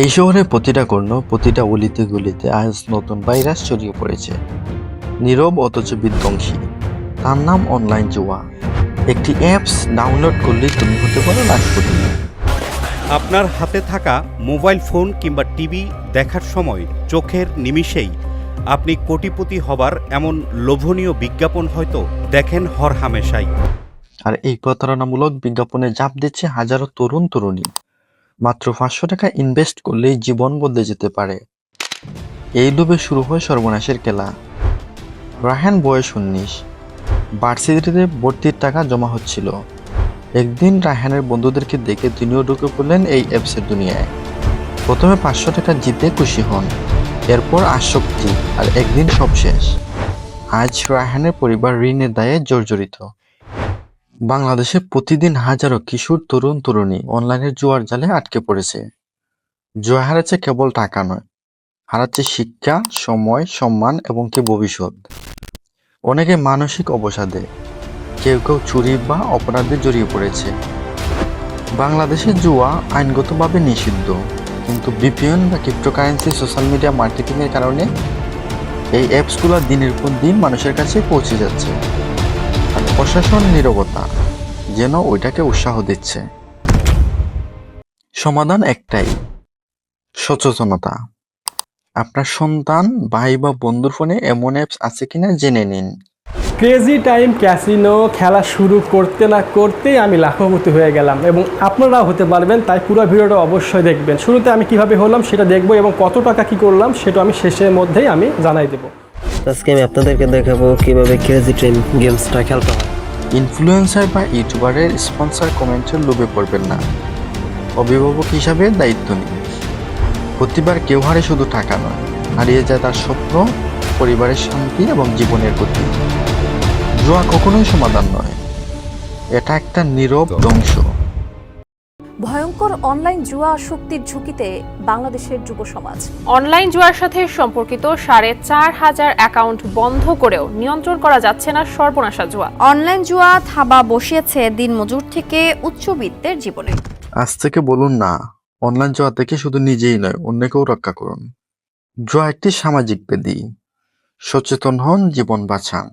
এই শহরে প্রতিটা কর্ণ, প্রতিটা অলিতে গলিতে আজ নতুন ভাইরাস ছড়িয়ে পড়েছে, নীরব অথচ বিধ্বংসী। তার নাম অনলাইন জুয়া। একটি অ্যাপস ডাউনলোড করলেই তুমি হতে পারো লাখপতি। আপনার হাতে থাকা মোবাইল ফোন কিংবা টিভি দেখার সময় চোখের নিমিষেই আপনি কোটিপতি হবার এমন লোভনীয় বিজ্ঞাপন হয়তো দেখেন হরহামেশাই। আর এই প্রতারণামূলক বিজ্ঞাপনে ঝাঁপ দিচ্ছে হাজারো তরুণ তরুণী। মাত্র 500 টাকা ইনভেস্ট করলেই জীবন বদলে যেতে পারে। এই লোভে শুরু হয় সর্বনাশের খেলা। রায়হান বয়স 19, ভার্সিটিতে ভর্তির টাকা জমা হচ্ছিল। একদিন রায়হানের বন্ধুদেরকে দেখে তিনিও ঢুকে পড়লেন এই অ্যাপসের দুনিয়ায়। প্রথমে 500 টাকা জিতে খুশি হন, এরপর আসক্তি, আর একদিন সব শেষ। আজ রায়হানের পরিবার ঋণের দায়ে জর্জরিত। বাংলাদেশে প্রতিদিন হাজারো কিশোর তরুণ তরুণী অনলাইনের জুয়ার জালে আটকে পড়েছে। জুয়া হারাচ্ছে কেবল টাকা নয়, হারাচ্ছে শিক্ষা, সময়, সম্মান এবং কি ভবিষ্যৎ। অনেকে মানসিক অবসাদে, কেউ কেউ চুরি বা অপরাধে জড়িয়ে পড়েছে। বাংলাদেশে জুয়া আইনগতভাবে নিষিদ্ধ, কিন্তু ভিপিএন বা ক্রিপ্টোকারেন্সি, সোশ্যাল মিডিয়া মার্কেটিংয়ের কারণে এই অ্যাপসগুলো দিনের পর দিন মানুষের কাছে পৌঁছে যাচ্ছে। আর প্রশাসন নীরবতা যেন ওইটাকে উৎসাহ দিচ্ছে। সমাধান একটাই, সচেতনতা। আপনার সন্তান, ভাই বা বন্ধুর ফোনে এমন অ্যাপস আছে কিনা জেনে নিন। ক্রেজি টাইম ক্যাসিনো খেলা শুরু করতে না করতেই আমি লাখপতি হয়ে গেলাম এবং আপনারাও হতে পারবেন, তাই পুরো ভিডিওটা অবশ্যই দেখবেন। শুরুতে আমি কিভাবে হলাম সেটা দেখবো এবং কত টাকা কি করলাম সেটা আমি শেষের মধ্যেই আমি জানাই দেবো। আজকে আমি আপনাদেরকে দেখাবো কিভাবে ক্রেজি টাইম গেমসটা খেলতে হয়। ইনফ্লুয়েন্সার বা ইউটিউবারের স্পন্সর কমেন্টের লোভে পড়বেন না। অভিভাবক হিসাবে দায়িত্ব নিন। প্রতিবার কেউ হারে শুধু টাকা নয়, হারিয়ে যায় তার স্বপ্ন, পরিবারের শান্তি এবং জীবনের গতি। জুয়া কখনোই সমাধান নয়, এটা একটা নীরব ধ্বংস। ভয়ঙ্কর অনলাইন জুয়া আসক্তির ঝুঁকিতে বাংলাদেশের যুব সমাজ। অনলাইন জুয়ার সাথে সম্পর্কিত 4,500 অ্যাকাউন্ট বন্ধ করেও নিয়ন্ত্রণ করা যাচ্ছে না সর্বনাশা জুয়া। অনলাইন জুয়া থাবা বসিয়েছে দিনমজুর থেকে উচ্চবিত্তের জীবনে। আজ থেকে বলুন না অনলাইন জুয়া থেকে, শুধু নিজেই নয় অন্যকেও রক্ষা করুন। জুয়া একটি সামাজিক ব্যাধি। সচেতন হন, জীবন বাঁচান।